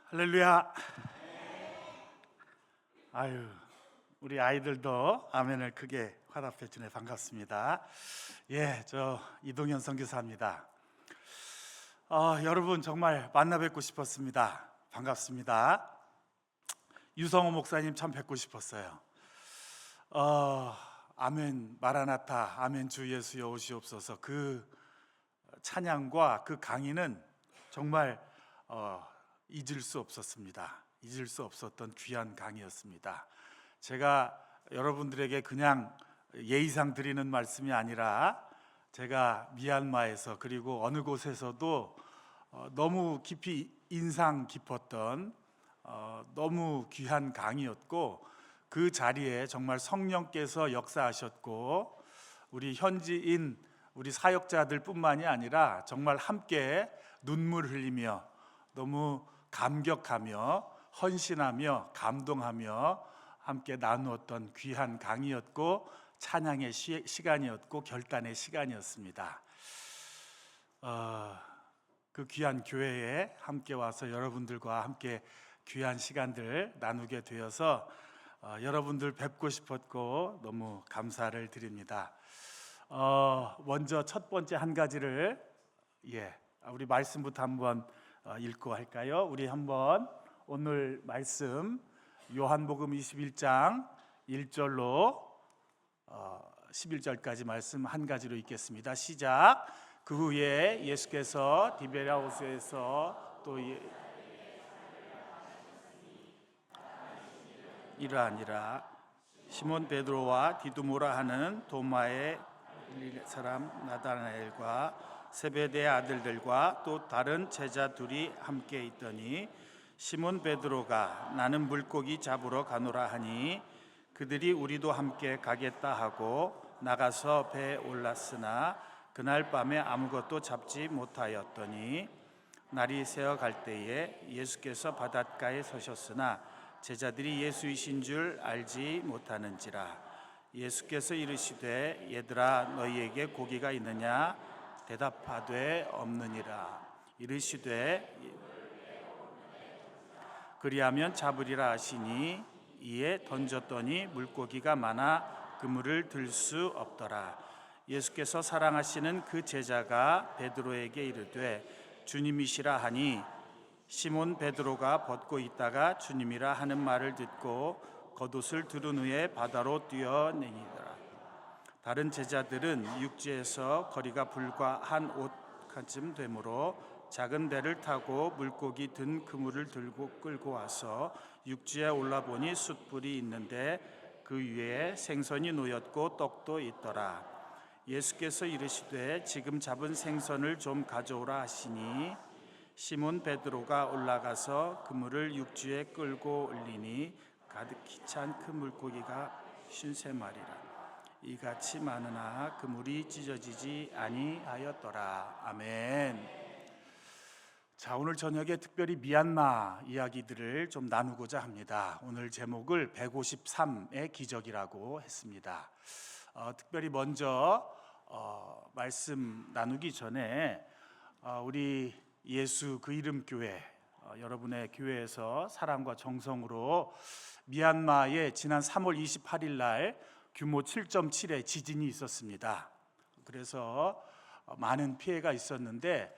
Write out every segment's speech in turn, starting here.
할렐루야. 아유, 우리 아이들도 아멘을 크게 화답해 주네. 반갑습니다. 저 이동현 선교사입니다. 여러분 정말 만나 뵙고 싶었습니다. 반갑습니다. 유성호 목사님 참 뵙고 싶었어요. 아멘 마라나타, 아멘 주 예수여 오시옵소서. 그 찬양과 그 강의는 정말 잊을 수 없었습니다. 잊을 수 없었던 귀한 강의였습니다. 제가 여러분들에게 그냥 예의상 드리는 말씀이 아니라 제가 미얀마에서 그리고 어느 곳에서도 너무 깊이 인상 깊었던 너무 귀한 강의였고, 그 자리에 정말 성령께서 역사하셨고 우리 현지인 우리 사역자들 뿐만이 아니라 정말 함께 눈물 흘리며 너무 감격하며 헌신하며 감동하며 함께 나누었던 귀한 강의였고 찬양의 시간이었고 결단의 시간이었습니다. 그 귀한 교회에 함께 와서 여러분들과 함께 귀한 시간들 나누게 되어서 여러분들 뵙고 싶었고 너무 감사를 드립니다. 먼저 첫 번째 한 가지를 우리 말씀부터 한번 읽고 할까요? 우리 한번 오늘 말씀 요한복음 21장 1절로 11절까지 말씀 한 가지로 읽겠습니다. 시작. 그 후에 예수께서 디베랴 호수에서 또 이러하니라. 시몬 베드로와 디두모라 하는 도마의 사람 나다나엘과 세베대의 아들들과 또 다른 제자 둘이 함께 있더니 시몬 베드로가 나는 물고기 잡으러 가노라 하니 그들이 우리도 함께 가겠다 하고 나가서 배에 올랐으나 그날 밤에 아무것도 잡지 못하였더니 날이 새어 갈 때에 예수께서 바닷가에 서셨으나 제자들이 예수이신 줄 알지 못하는지라. 예수께서 이르시되 얘들아 너희에게 고기가 있느냐? 대답하되 없느니라. 이르시되 그리하면 잡으리라 하시니 이에 던졌더니 물고기가 많아 그물을 들 수 없더라. 예수께서 사랑하시는 그 제자가 베드로에게 이르되 주님이시라 하니 시몬 베드로가 벗고 있다가 주님이라 하는 말을 듣고 겉옷을 두른 후에 바다로 뛰어내니더라. 다른 제자들은 육지에서 거리가 불과 한 옷쯤 되므로 작은 배를 타고 물고기 든 그물을 들고 끌고 와서 육지에 올라보니 숯불이 있는데 그 위에 생선이 놓였고 떡도 있더라. 예수께서 이르시되 지금 잡은 생선을 좀 가져오라 하시니 시몬 베드로가 올라가서 그물을 육지에 끌고 올리니 가득히 찬 그 물고기가 53마리라. 이같이 많으나 그물이 찢어지지 아니하였더라. 아멘. 자, 오늘 저녁에 특별히 미얀마 이야기들을 좀 나누고자 합니다. 오늘 제목을 153의 기적이라고 했습니다. 특별히 먼저 말씀 나누기 전에 우리 예수 그 이름 교회, 여러분의 교회에서 사랑과 정성으로 미얀마에 지난 3월 28일 날 규모 7.7의 지진이 있었습니다. 그래서 많은 피해가 있었는데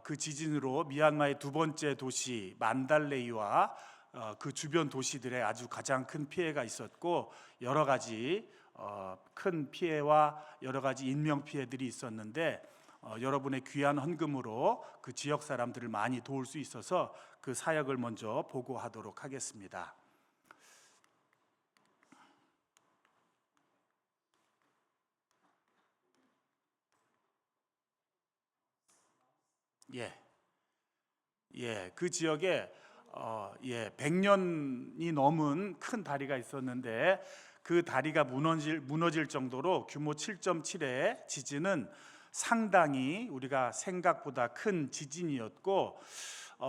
그 지진으로 미얀마의 두 번째 도시 만달레이와 그 주변 도시들에 아주 가장 큰 피해가 있었고 여러 가지 큰 피해와 여러 가지 인명 피해들이 있었는데 여러분의 귀한 헌금으로 그 지역 사람들을 많이 도울 수 있어서 그 사역을 먼저 보고하도록 하겠습니다. 그 지역에 100년이 넘은 큰 다리가 있었는데 그 다리가 무너질 정도로 규모 7.7의 지진은 상당히 우리가 생각보다 큰 지진이었고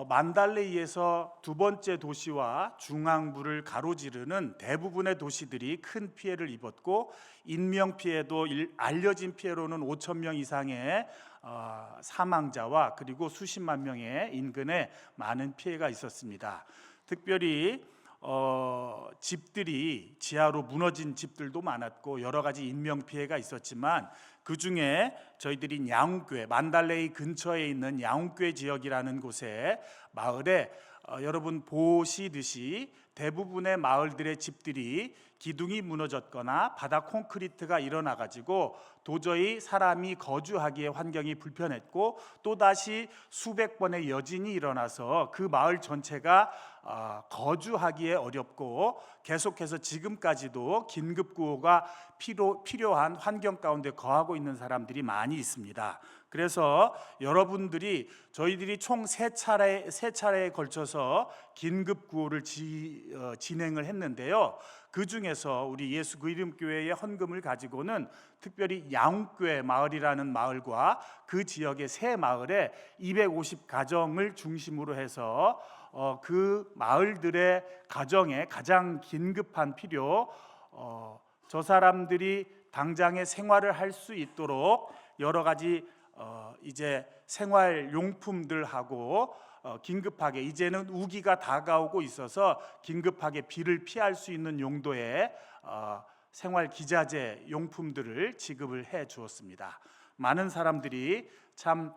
만달레이에서 두 번째 도시와 중앙부를 가로지르는 대부분의 도시들이 큰 피해를 입었고 인명 피해도 알려진 피해로는 5,000명 이상의 사망자와 그리고 수십만 명의 인근에 많은 피해가 있었습니다. 특별히 집들이 지하로 무너진 집들도 많았고 여러 가지 인명 피해가 있었지만 그 중에 저희들이 양웅교회, 만달레이 근처에 있는 양웅교회 지역이라는 곳에 마을에 여러분 보시듯이 대부분의 마을들의 집들이 기둥이 무너졌거나 바닥 콘크리트가 일어나가지고 도저히 사람이 거주하기에 환경이 불편했고 또다시 수백 번의 여진이 일어나서 그 마을 전체가 거주하기에 어렵고 계속해서 지금까지도 긴급구호가 필요한 환경 가운데 거하고 있는 사람들이 많이 있습니다. 그래서 여러분들이 저희들이 총 세 차례에 걸쳐서 긴급구호를 진행을 했는데요. 그 중에서 우리 예수 그 이름 교회의 헌금을 가지고는 특별히 양웅교회 마을이라는 마을과 그 지역의 세 마을에 250가정을 중심으로 해서 그 마을들의 가정에 가장 긴급한 필요, 저 사람들이 당장의 생활을 할 수 있도록 여러 가지 이제 생활 용품들하고 긴급하게 이제는 우기가 다가오고 있어서 긴급하게 비를 피할 수 있는 용도의 생활 기자재 용품들을 지급을 해 주었습니다. 많은 사람들이 참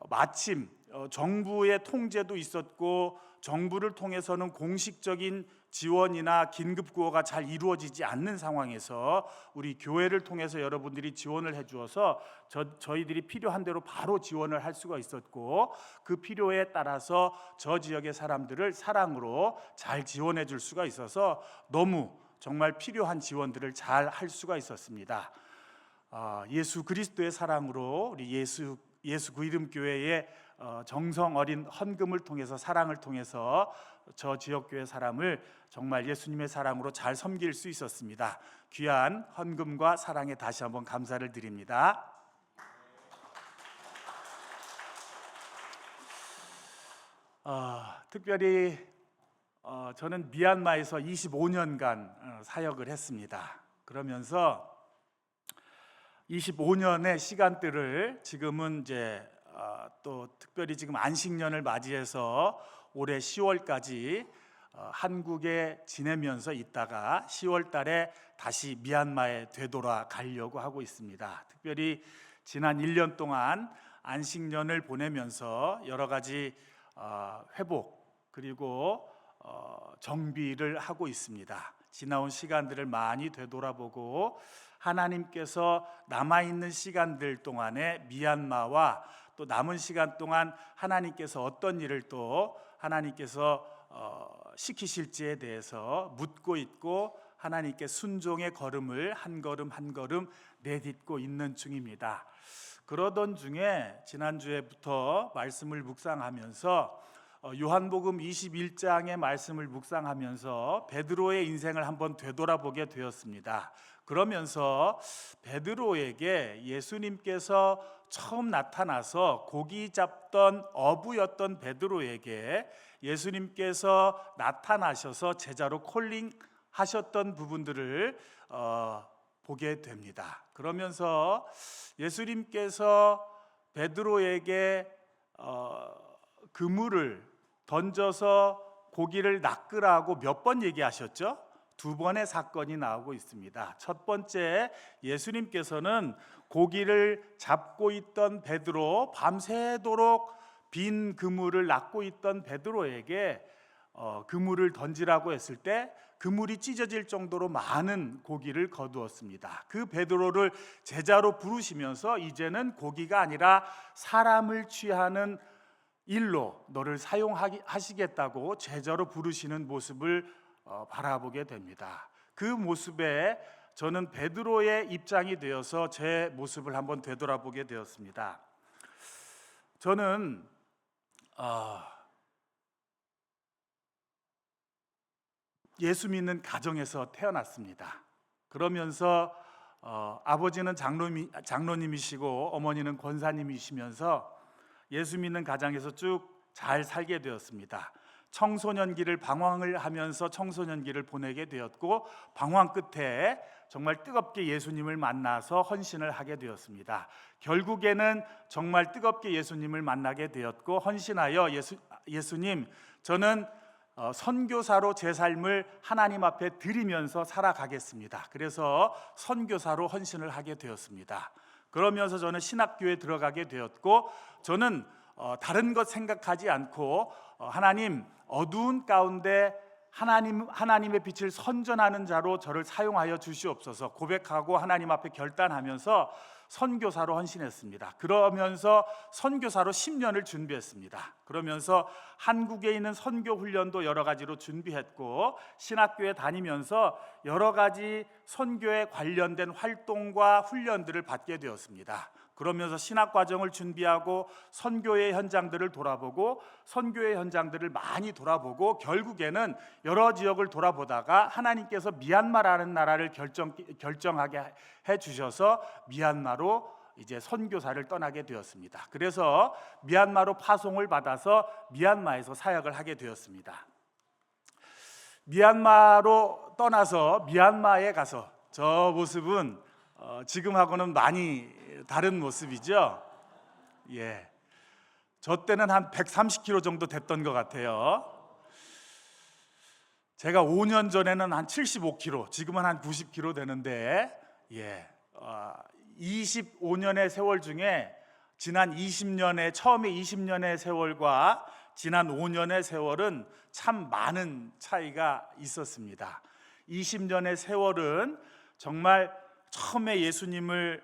마침 정부의 통제도 있었고 정부를 통해서는 공식적인 지원이나 긴급구호가 잘 이루어지지 않는 상황에서 우리 교회를 통해서 여러분들이 지원을 해주어서 저희들이 필요한 대로 바로 지원을 할 수가 있었고 그 필요에 따라서 저 지역의 사람들을 사랑으로 잘 지원해 줄 수가 있어서 너무 정말 필요한 지원들을 잘 할 수가 있었습니다. 예수 그리스도의 사랑으로 우리 예수 그 이름 교회의 정성 어린 헌금을 통해서 사랑을 통해서 저 지역교회 사람을 정말 예수님의 사랑으로 잘 섬길 수 있었습니다. 귀한 헌금과 사랑에 다시 한번 감사를 드립니다. 특별히 저는 미얀마에서 25년간 사역을 했습니다. 그러면서 25년의 시간들을 지금은 이제 또 특별히 지금 안식년을 맞이해서 올해 10월까지 한국에 지내면서 있다가 10월 달에 다시 미얀마에 되돌아 가려고 하고 있습니다. 특별히 지난 1년 동안 안식년을 보내면서 여러 가지 회복 그리고 정비를 하고 있습니다. 지나온 시간들을 많이 되돌아보고 하나님께서 남아있는 시간들 동안에 미얀마와 또 남은 시간 동안 하나님께서 어떤 일을 또 하나님께서 시키실지에 대해서 묻고 있고 하나님께 순종의 걸음을 한 걸음 한 걸음 내딛고 있는 중입니다. 그러던 중에 지난주에부터 말씀을 묵상하면서 요한복음 21장의 말씀을 묵상하면서 베드로의 인생을 한번 되돌아보게 되었습니다. 그러면서 베드로에게 예수님께서 처음 나타나서 고기 잡던 어부였던 베드로에게 예수님께서 나타나셔서 제자로 콜링하셨던 부분들을 보게 됩니다. 그러면서 예수님께서 베드로에게 그물을 던져서 고기를 낚으라고 몇 번 얘기하셨죠? 2번의 사건이 나오고 있습니다. 첫 번째, 예수님께서는 고기를 잡고 있던 베드로, 밤새도록 빈 그물을 낚고 있던 베드로에게 그물을 던지라고 했을 때 그물이 찢어질 정도로 많은 고기를 거두었습니다. 그 베드로를 제자로 부르시면서 이제는 고기가 아니라 사람을 취하는 일로 너를 사용하시겠다고 제자로 부르시는 모습을 바라보게 됩니다. 그 모습에 저는 베드로의 입장이 되어서 제 모습을 한번 되돌아보게 되었습니다. 저는 예수 믿는 가정에서 태어났습니다. 그러면서 아버지는 장로님이시고 어머니는 권사님이시면서 예수 믿는 가정에서 쭉 잘 살게 되었습니다. 청소년기를 방황을 하면서 청소년기를 보내게 되었고 방황 끝에 정말 뜨겁게 예수님을 만나서 헌신을 하게 되었습니다. 결국에는 정말 뜨겁게 예수님을 만나게 되었고 헌신하여 예수님, 저는 선교사로 제 삶을 하나님 앞에 드리면서 살아가겠습니다. 그래서 선교사로 헌신을 하게 되었습니다. 그러면서 저는 신학교에 들어가게 되었고, 저는 다른 것 생각하지 않고 하나님, 어두운 가운데 하나님의 빛을 선전하는 자로 저를 사용하여 주시옵소서 고백하고 하나님 앞에 결단하면서 선교사로 헌신했습니다. 그러면서 선교사로 10년을 준비했습니다. 그러면서 한국에 있는 선교 훈련도 여러 가지로 준비했고, 신학교에 다니면서 여러 가지 선교에 관련된 활동과 훈련들을 받게 되었습니다. 그러면서 신학 과정을 준비하고 선교의 현장들을 돌아보고, 선교의 현장들을 많이 돌아보고, 결국에는 여러 지역을 돌아보다가 하나님께서 미얀마라는 나라를 결정하게 해 주셔서 미얀마로 이제 선교사를 떠나게 되었습니다. 그래서 미얀마로 파송을 받아서 미얀마에서 사역을 하게 되었습니다. 미얀마로 떠나서 미얀마에 가서 저 모습은 지금하고는 많이 다른 모습이죠. 예, 저 때는 한 130kg 정도 됐던 것 같아요. 제가 5년 전에는 한 75kg, 지금은 한 90kg 되는데, 25년의 세월 중에 지난 20년의 처음에 20년의 세월과 지난 5년의 세월은 참 많은 차이가 있었습니다. 20년의 세월은 정말 처음에 예수님을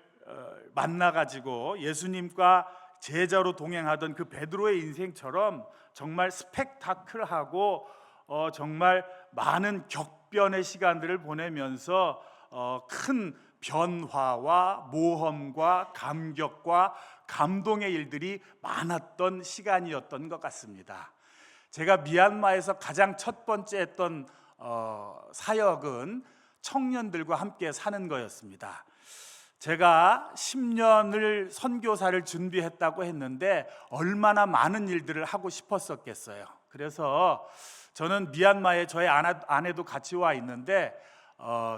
만나가지고 예수님과 제자로 동행하던 그 베드로의 인생처럼 정말 스펙타클하고 정말 많은 격변의 시간들을 보내면서 큰 변화와 모험과 감격과 감동의 일들이 많았던 시간이었던 것 같습니다. 제가 미얀마에서 가장 첫 번째 했던 사역은 청년들과 함께 사는 거였습니다. 제가 10년을 선교사를 준비했다고 했는데 얼마나 많은 일들을 하고 싶었었겠어요. 그래서 저는 미얀마에 저의 아내도 같이 와 있는데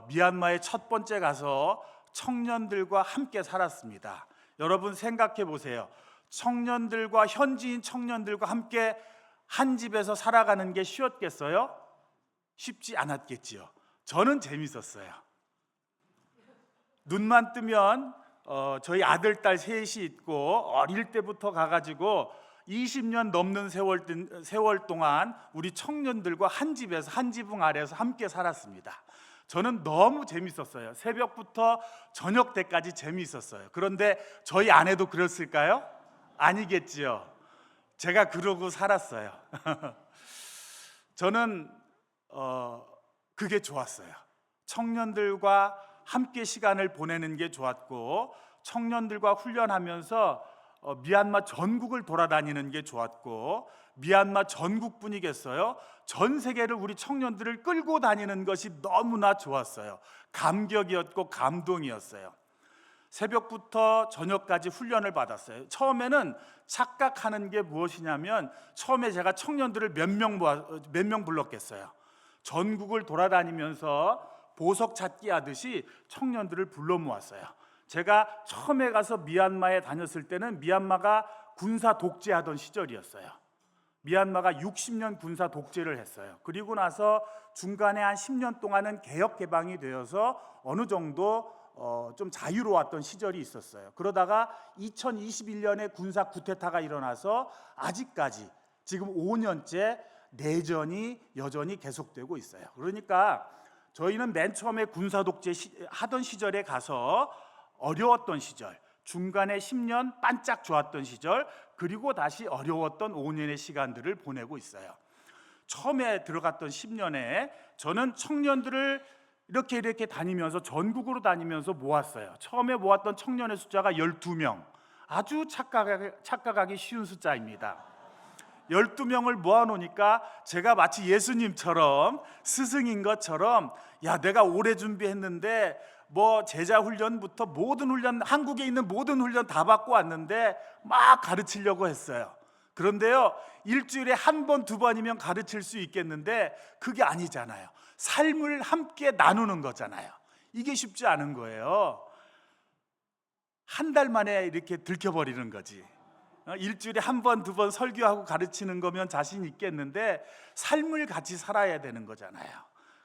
미얀마에 첫 번째 가서 청년들과 함께 살았습니다. 여러분 생각해 보세요. 청년들과 현지인 청년들과 함께 한 집에서 살아가는 게 쉬웠겠어요? 쉽지 않았겠지요. 저는 재밌었어요. 눈만 뜨면 저희 아들, 딸 셋이 있고 어릴 때부터 가가지고 20년 넘는 세월 동안 우리 청년들과 한 집에서 한 지붕 아래에서 함께 살았습니다. 저는 너무 재밌었어요. 새벽부터 저녁 때까지 재미있었어요. 그런데 저희 아내도 그랬을까요? 아니겠지요. 제가 그러고 살았어요. 저는 그게 좋았어요. 청년들과 함께 시간을 보내는 게 좋았고, 청년들과 훈련하면서 미얀마 전국을 돌아다니는 게 좋았고, 미얀마 전국뿐이겠어요? 전 세계를 우리 청년들을 끌고 다니는 것이 너무나 좋았어요. 감격이었고 감동이었어요. 새벽부터 저녁까지 훈련을 받았어요. 처음에는 착각하는 게 무엇이냐면, 처음에 제가 청년들을 몇 명 불렀겠어요. 전국을 돌아다니면서 보석 찾기 하듯이 청년들을 불러 모았어요. 제가 처음에 가서 미얀마에 다녔을 때는 미얀마가 군사 독재하던 시절이었어요. 미얀마가 60년 군사 독재를 했어요. 그리고 나서 중간에 한 10년 동안은 개혁 개방이 되어서 어느 정도 좀 자유로웠던 시절이 있었어요. 그러다가 2021년에 군사 쿠데타가 일어나서 아직까지 지금 5년째 내전이 여전히 계속되고 있어요. 그러니까 저희는 맨 처음에 군사 독재 하던 시절에 가서 어려웠던 시절, 중간에 10년 반짝 좋았던 시절, 그리고 다시 어려웠던 5년의 시간들을 보내고 있어요. 처음에 들어갔던 10년에 저는 청년들을 이렇게 다니면서 전국으로 다니면서 모았어요. 처음에 모았던 청년의 숫자가 12명, 아주 착각하기 쉬운 숫자입니다. 12명을 모아놓으니까 제가 마치 예수님처럼 스승인 것처럼, 야, 내가 오래 준비했는데 뭐 제자 훈련부터 모든 훈련, 한국에 있는 모든 훈련 다 받고 왔는데 막 가르치려고 했어요. 그런데요, 일주일에 한 번, 두 번이면 가르칠 수 있겠는데 그게 아니잖아요. 삶을 함께 나누는 거잖아요. 이게 쉽지 않은 거예요. 한 달 만에 이렇게 들켜버리는 거지. 일주일에 한 번, 두 번 설교하고 가르치는 거면 자신 있겠는데 삶을 같이 살아야 되는 거잖아요.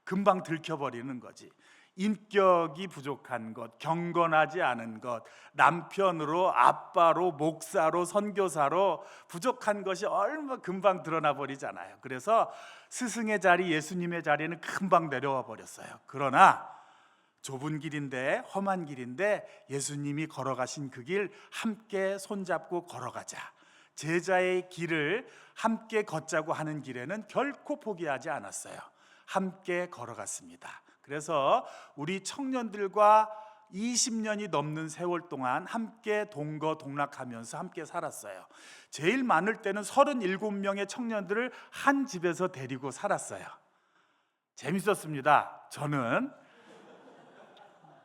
금방 들켜버리는 거지. 인격이 부족한 것, 경건하지 않은 것, 남편으로, 아빠로, 목사로, 선교사로 부족한 것이 얼마 금방 드러나 버리잖아요. 그래서 스승의 자리, 예수님의 자리는 금방 내려와 버렸어요. 그러나 좁은 길인데, 험한 길인데 예수님이 걸어가신 그 길 함께 손잡고 걸어가자. 제자의 길을 함께 걷자고 하는 길에는 결코 포기하지 않았어요. 함께 걸어갔습니다. 그래서 우리 청년들과 20년이 넘는 세월 동안 함께 동거동락하면서 함께 살았어요. 제일 많을 때는 37명의 청년들을 한 집에서 데리고 살았어요. 재밌었습니다.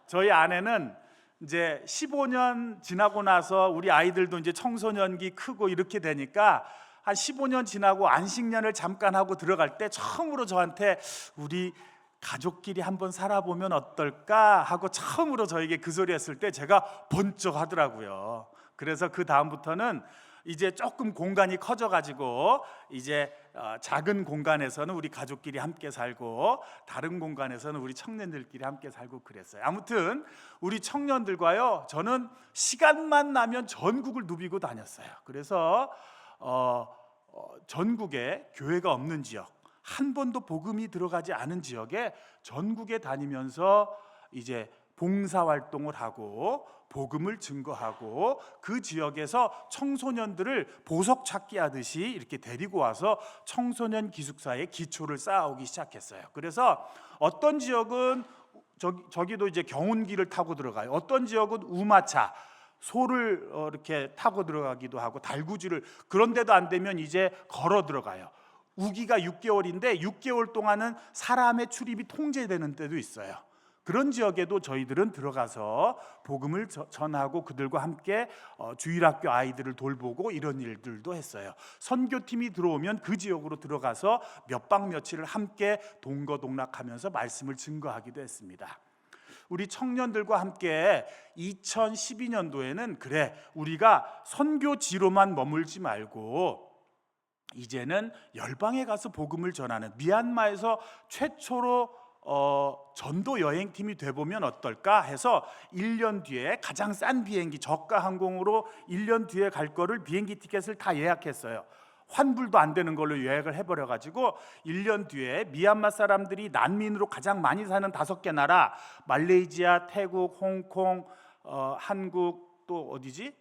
저희 아내는 이제 15년 지나고 나서 우리 아이들도 이제 청소년기 크고 이렇게 되니까 한 15년 지나고 안식년을 잠깐 하고 들어갈 때 처음으로 저한테 우리 가족끼리 한번 살아보면 어떨까 하고 처음으로 저에게 그 소리 했을 때 제가 번쩍 하더라고요. 그래서 그 다음부터는 이제 조금 공간이 커져가지고 이제 작은 공간에서는 우리 가족끼리 함께 살고 다른 공간에서는 우리 청년들끼리 함께 살고 그랬어요. 아무튼 우리 청년들과요, 저는 시간만 나면 전국을 누비고 다녔어요. 그래서 전국에 교회가 없는 지역, 한 번도 복음이 들어가지 않은 지역에 전국에 다니면서 이제 봉사활동을 하고 복음을 증거하고 그 지역에서 청소년들을 보석 찾기 하듯이 이렇게 데리고 와서 청소년 기숙사의 기초를 쌓아오기 시작했어요. 그래서 어떤 지역은 저기도 이제 경운기를 타고 들어가요. 어떤 지역은 우마차, 소를 이렇게 타고 들어가기도 하고 달구지를, 그런데도 안 되면 이제 걸어 들어가요. 우기가 6개월인데 6개월 동안은 사람의 출입이 통제되는 때도 있어요. 그런 지역에도 저희들은 들어가서 복음을 전하고 그들과 함께 주일학교 아이들을 돌보고 이런 일들도 했어요. 선교팀이 들어오면 그 지역으로 들어가서 몇 박 며칠을 함께 동거동락하면서 말씀을 증거하기도 했습니다. 우리 청년들과 함께 2012년도에는 그래, 우리가 선교지로만 머물지 말고 이제는 열방에 가서 복음을 전하는, 미얀마에서 최초로 전도 여행팀이 돼보면 어떨까 해서 1년 뒤에 가장 싼 비행기, 저가 항공으로 1년 뒤에 갈 거를 비행기 티켓을 다 예약했어요. 환불도 안 되는 걸로 예약을 해버려가지고 1년 뒤에 미얀마 사람들이 난민으로 가장 많이 사는 5개 나라, 말레이시아, 태국, 홍콩, 한국, 또 어디지?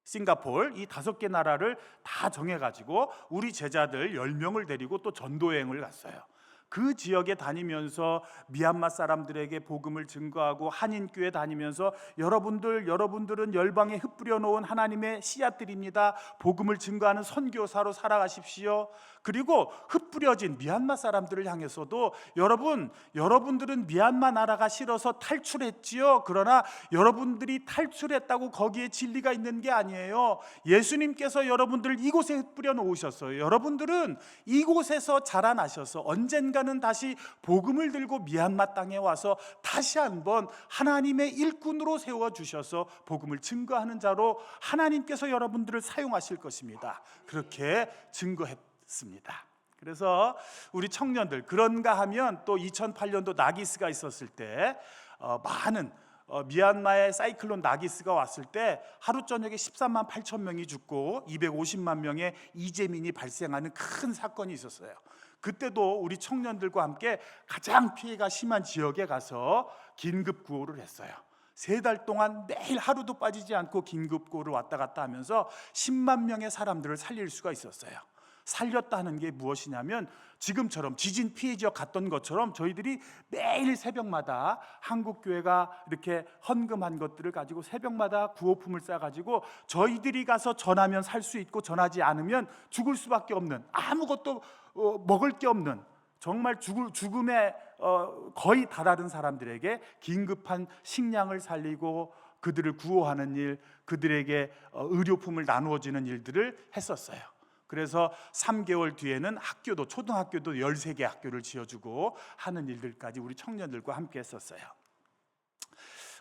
싱가포르, 이 5개 나라를 다 정해가지고 우리 제자들 10명을 데리고 또 전도여행을 갔어요. 그 지역에 다니면서 미얀마 사람들에게 복음을 증거하고 한인교회 다니면서 여러분들은 열방에 흩뿌려 놓은 하나님의 씨앗들입니다. 복음을 증거하는 선교사로 살아가십시오. 그리고 흩뿌려진 미얀마 사람들을 향해서도 여러분들은 미얀마 나라가 싫어서 탈출했지요. 그러나 여러분들이 탈출했다고 거기에 진리가 있는 게 아니에요. 예수님께서 여러분들을 이곳에 흩뿌려 놓으셨어요. 여러분들은 이곳에서 자라나셔서 언젠가는 다시 복음을 들고 미얀마 땅에 와서 다시 한번 하나님의 일꾼으로 세워주셔서 복음을 증거하는 자로 하나님께서 여러분들을 사용하실 것입니다. 그렇게 증거했습니다. 그래서 우리 청년들, 그런가 하면 또 2008년도 나기스가 있었을 때 많은 미얀마의 사이클론 나기스가 왔을 때 하루 저녁에 13만 8천 명이 죽고 250만 명의 이재민이 발생하는 큰 사건이 있었어요. 그때도 우리 청년들과 함께 가장 피해가 심한 지역에 가서 긴급 구호를 했어요. 3달 동안 매일 하루도 빠지지 않고 긴급 구호를 왔다 갔다 하면서 10만 명의 사람들을 살릴 수가 있었어요. 살렸다는 게 무엇이냐면 지금처럼 지진 피해 지역 갔던 것처럼 저희들이 매일 새벽마다 한국교회가 이렇게 헌금한 것들을 가지고 새벽마다 구호품을 싸가지고 저희들이 가서 전하면 살 수 있고 전하지 않으면 죽을 수밖에 없는, 아무것도 먹을 게 없는, 정말 죽음에 거의 다다른 사람들에게 긴급한 식량을 살리고 그들을 구호하는 일, 그들에게 의료품을 나누어지는 일들을 했었어요. 그래서 3개월 뒤에는 초등학교도 13개 학교를 지어주고 하는 일들까지 우리 청년들과 함께 했었어요.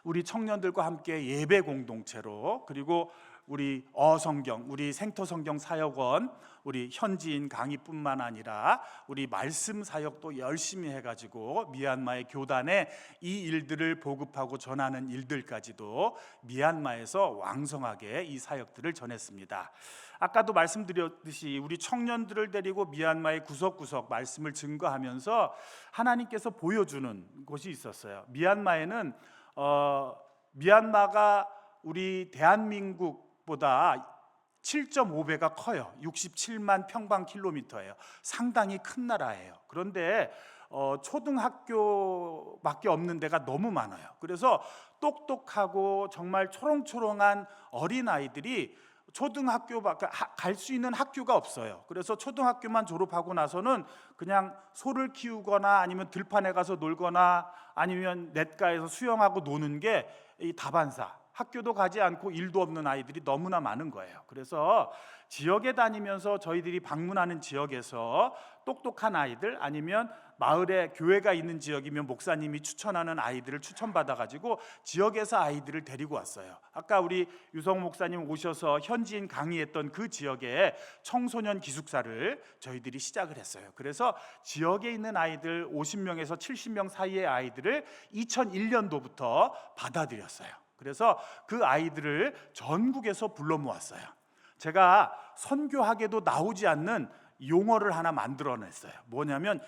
우리 청년들과 함께 예배 공동체로, 그리고 우리 어성경, 우리 생터성경 사역원, 우리 현지인 강의뿐만 아니라 우리 말씀 사역도 열심히 해가지고 미얀마의 교단에 이 일들을 보급하고 전하는 일들까지도 미얀마에서 왕성하게 이 사역들을 전했습니다. 아까도 말씀드렸듯이 우리 청년들을 데리고 미얀마의 구석구석 말씀을 증거하면서 하나님께서 보여주는 곳이 있었어요. 미얀마에는 미얀마가 우리 대한민국보다 7.5배가 커요. 67만 평방킬로미터예요. 상당히 큰 나라예요. 그런데 초등학교밖에 없는 데가 너무 많아요. 그래서 똑똑하고 정말 초롱초롱한 어린아이들이 초등학교밖에 갈 수 있는 학교가 없어요. 그래서 초등학교만 졸업하고 나서는 그냥 소를 키우거나 아니면 들판에 가서 놀거나 아니면 냇가에서 수영하고 노는 게 이 다반사, 학교도 가지 않고 일도 없는 아이들이 너무나 많은 거예요. 그래서 지역에 다니면서 저희들이 방문하는 지역에서 똑똑한 아이들, 아니면 마을에 교회가 있는 지역이면 목사님이 추천하는 아이들을 추천받아가지고 지역에서 아이들을 데리고 왔어요. 아까 우리 유성 목사님 오셔서 현지인 강의했던 그 지역에 청소년 기숙사를 저희들이 시작을 했어요. 그래서 지역에 있는 아이들 50명에서 70명 사이의 아이들을 2001년도부터 받아들였어요. 그래서 그 아이들을 전국에서 불러 모았어요. 제가 선교학에도 나오지 않는 용어를 하나 만들어냈어요. 뭐냐면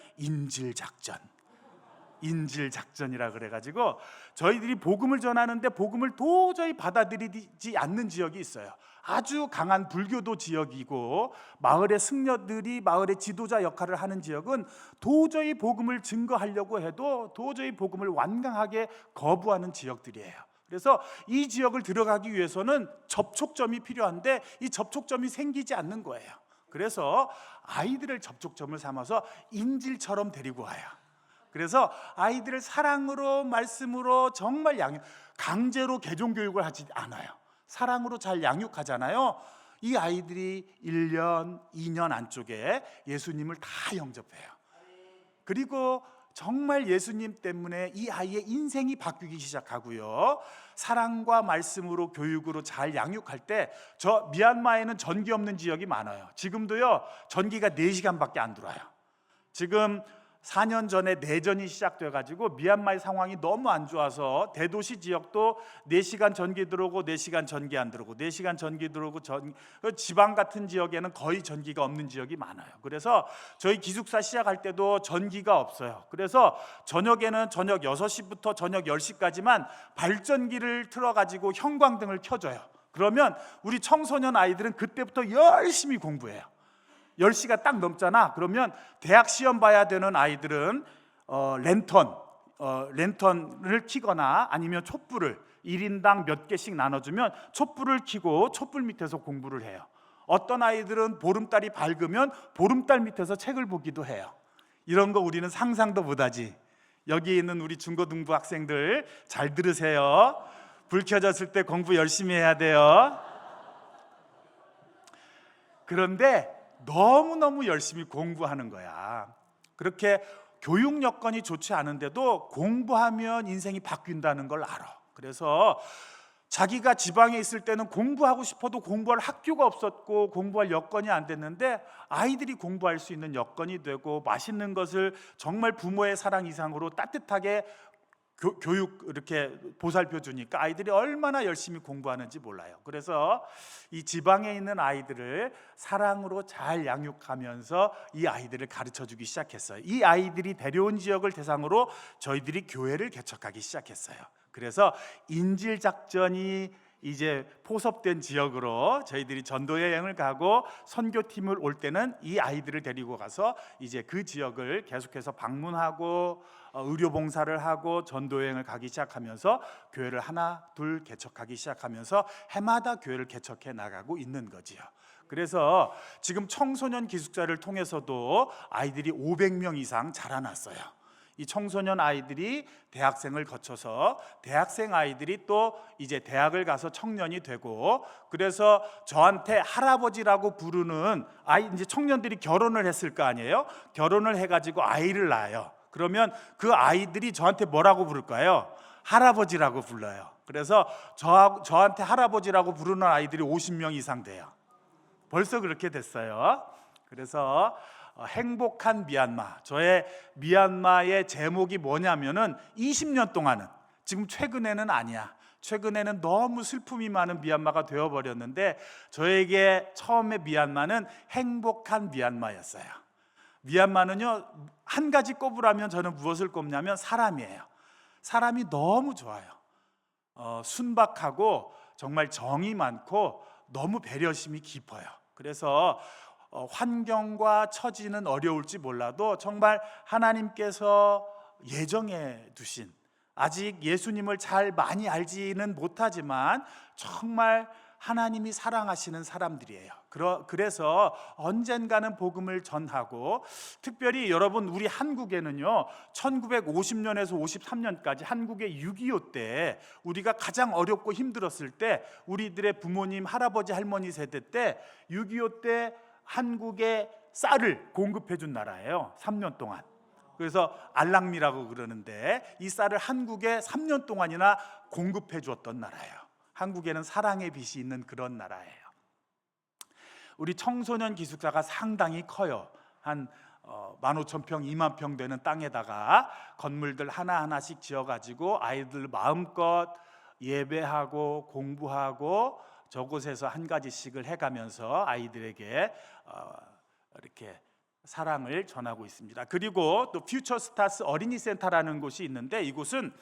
인질작전이라 그래가지고 저희들이 복음을 전하는데 복음을 도저히 받아들이지 않는 지역이 있어요. 아주 강한 불교도 지역이고 마을의 승려들이 마을의 지도자 역할을 하는 지역은 도저히 복음을 증거하려고 해도 도저히 복음을 완강하게 거부하는 지역들이에요. 그래서 이 지역을 들어가기 위해서는 접촉점이 필요한데 이 접촉점이 생기지 않는 거예요. 그래서 아이들을 접촉점을 삼아서 인질처럼 데리고 와요. 그래서 아이들을 사랑으로, 말씀으로 정말 강제로 개종교육을 하지 않아요. 사랑으로 잘 양육하잖아요. 이 아이들이 1년, 2년 안쪽에 예수님을 다 영접해요. 그리고 정말 예수님 때문에 이 아이의 인생이 바뀌기 시작하고요. 사랑과 말씀으로, 교육으로 잘 양육할 때, 저 미얀마에는 전기 없는 지역이 많아요. 지금도요, 전기가 4시간밖에 안 들어와요. 지금 4년 전에 내전이 시작돼가지고 미얀마의 상황이 너무 안 좋아서 대도시 지역도 4시간 전기 들어오고 4시간 전기 안 들어오고 4시간 전기 들어오고 지방 같은 지역에는 거의 전기가 없는 지역이 많아요. 그래서 저희 기숙사 시작할 때도 전기가 없어요. 그래서 저녁에는 저녁 6시부터 저녁 10시까지만 발전기를 틀어가지고 형광등을 켜줘요. 그러면 우리 청소년 아이들은 그때부터 열심히 공부해요. 10시가 딱 넘잖아. 그러면 대학 시험 봐야 되는 아이들은 랜턴을 켜거나 아니면 촛불을 1인당 몇 개씩 나눠주면 촛불을 켜고 촛불 밑에서 공부를 해요. 어떤 아이들은 보름달이 밝으면 보름달 밑에서 책을 보기도 해요. 이런 거 우리는 상상도 못하지. 여기 있는 우리 중고등부 학생들 잘 들으세요. 불 켜졌을 때 공부 열심히 해야 돼요. 그런데 너무너무 열심히 공부하는 거야. 그렇게 교육 여건이 좋지 않은데도 공부하면 인생이 바뀐다는 걸 알아. 그래서 자기가 지방에 있을 때는 공부하고 싶어도 공부할 학교가 없었고 공부할 여건이 안 됐는데 아이들이 공부할 수 있는 여건이 되고 맛있는 것을 정말 부모의 사랑 이상으로 따뜻하게 교육 이렇게 보살펴 주니까 아이들이 얼마나 열심히 공부하는지 몰라요. 그래서 이 지방에 있는 아이들을 사랑으로 잘 양육하면서 이 아이들을 가르쳐 주기 시작했어요. 이 아이들이 데려온 지역을 대상으로 저희들이 교회를 개척하기 시작했어요. 그래서 인질 작전이 이제 포섭된 지역으로 저희들이 전도 여행을 가고 선교팀을 올 때는 이 아이들을 데리고 가서 이제 그 지역을 계속해서 방문하고 의료 봉사를 하고 전도 여행을 가기 시작하면서 교회를 하나 둘 개척하기 시작하면서 해마다 교회를 개척해 나가고 있는 거지요. 그래서 지금 청소년 기숙사를 통해서도 아이들이 500명 이상 자라났어요. 이 청소년 아이들이 대학생을 거쳐서 대학생 아이들이 또 이제 대학을 가서 청년이 되고, 그래서 저한테 할아버지라고 부르는 아이, 이제 청년들이 결혼을 했을 거 아니에요? 결혼을 해가지고 아이를 낳아요. 그러면 그 아이들이 저한테 뭐라고 부를까요? 할아버지라고 불러요. 그래서 저한테 할아버지라고 부르는 아이들이 50명 이상 돼요. 벌써 그렇게 됐어요. 그래서 행복한 미얀마, 저의 미얀마의 제목이 뭐냐면은 20년 동안은, 지금 최근에는 아니야, 최근에는 너무 슬픔이 많은 미얀마가 되어버렸는데 저에게 처음에 미얀마는 행복한 미얀마였어요. 미얀마는요, 한 가지 꼽으라면 저는 무엇을 꼽냐면 사람이에요. 사람이 너무 좋아요. 순박하고 정말 정이 많고 너무 배려심이 깊어요. 그래서 환경과 처지는 어려울지 몰라도 정말 하나님께서 예정해 두신, 아직 예수님을 잘 많이 알지는 못하지만 정말 하나님이 사랑하시는 사람들이에요. 그래서 언젠가는 복음을 전하고, 특별히 여러분, 우리 한국에는요 1950년에서 53년까지 한국의 6.25 때 우리가 가장 어렵고 힘들었을 때, 우리들의 부모님, 할아버지, 할머니 세대 때 6.25 때 한국에 쌀을 공급해 준 나라예요. 3년 동안. 그래서 알랑미라고 그러는데 이 쌀을 한국에 3년 동안이나 공급해 주었던 나라예요. 한국에는 사랑의 빛이 있는 그런 나라예요. 우리 청소년 기숙사가 상당히 커요. 한 15,000평, 20,000평 되는 땅에다가 건물들 하나하나씩 지어가지고 아이들 마음껏 예배하고 공부하고 저곳에서 한 가지씩을 해가면서 아이들에게 이렇게 사랑을 전하고 있습니다. 그리고 또 퓨처스타스 어린이센터라는 곳이 있는데, 이곳은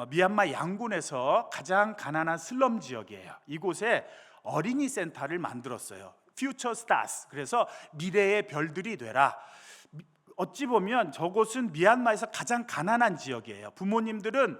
미얀마 양곤에서 가장 가난한 슬럼 지역이에요. 이곳에 어린이센터를 만들었어요. 퓨처스타스, 그래서 미래의 별들이 되라. 어찌 보면 저곳은 미얀마에서 가장 가난한 지역이에요. 부모님들은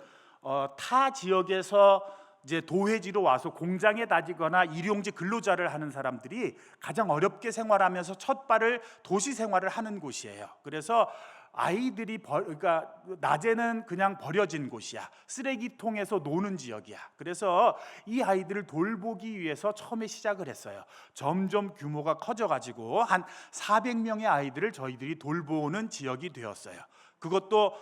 타 지역에서 이제 도회지로 와서 공장에 다니거나 일용직 근로자를 하는 사람들이 가장 어렵게 생활하면서 첫 발을 도시 생활을 하는 곳이에요. 그래서 아이들이 그러니까 낮에는 그냥 버려진 곳이야. 쓰레기통에서 노는 지역이야. 그래서 이 아이들을 돌보기 위해서 처음에 시작을 했어요. 점점 규모가 커져가지고 한 400명의 아이들을 저희들이 돌보는 지역이 되었어요. 그것도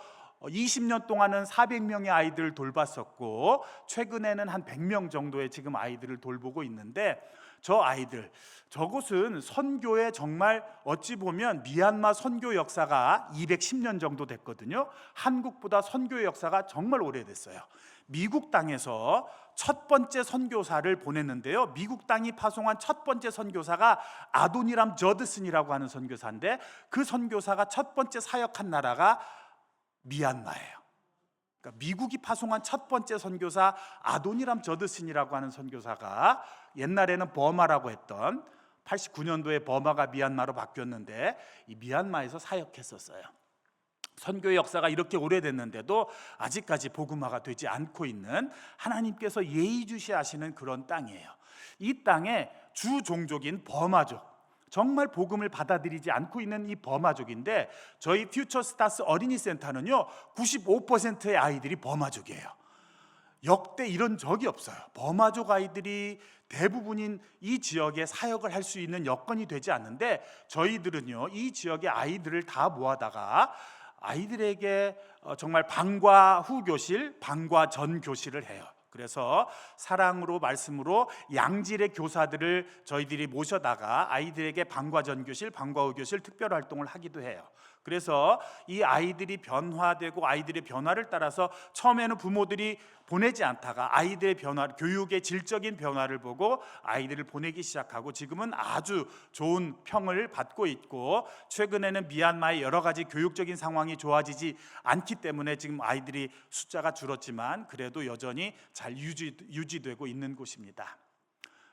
20년 동안은 400명의 아이들을 돌봤었고, 최근에는 한 100명 정도의 지금 아이들을 돌보고 있는데, 저 아이들, 저곳은 선교에 정말 어찌 보면 미얀마 선교 역사가 210년 정도 됐거든요. 한국보다 선교 역사가 정말 오래됐어요. 미국 땅에서 첫 번째 선교사를 보냈는데요, 미국 땅이 파송한 첫 번째 선교사가 아도니람 저드슨이라고 하는 선교사인데, 그 선교사가 첫 번째 사역한 나라가 미얀마예요. 그러니까 미국이 파송한 첫 번째 선교사 아도니람 저드슨이라고 하는 선교사가, 옛날에는 버마라고 했던 89년도에 버마가 미얀마로 바뀌었는데 이 미얀마에서 사역했었어요. 선교의 역사가 이렇게 오래됐는데도 아직까지 복음화가 되지 않고 있는, 하나님께서 예의주시하시는 그런 땅이에요. 이 땅의 주 종족인 버마족, 정말 복음을 받아들이지 않고 있는 이 버마족인데, 저희 퓨처스타스 어린이센터는요 95%의 아이들이 버마족이에요. 역대 이런 적이 없어요. 버마족 아이들이 대부분인 이 지역에 사역을 할 수 있는 여건이 되지 않는데, 저희들은요 이 지역의 아이들을 다 모아다가 아이들에게 정말 방과 후 교실, 방과 전 교실을 해요. 그래서 사랑으로, 말씀으로 양질의 교사들을 저희들이 모셔다가 아이들에게 방과 전 교실, 방과 후 교실 특별 활동을 하기도 해요. 그래서 이 아이들이 변화되고 아이들의 변화를 따라서 처음에는 부모들이 보내지 않다가 아이들의 변화, 교육의 질적인 변화를 보고 아이들을 보내기 시작하고, 지금은 아주 좋은 평을 받고 있고, 최근에는 미얀마의 여러 가지 교육적인 상황이 좋아지지 않기 때문에 지금 아이들이 숫자가 줄었지만 그래도 여전히 잘 유지되고 있는 곳입니다.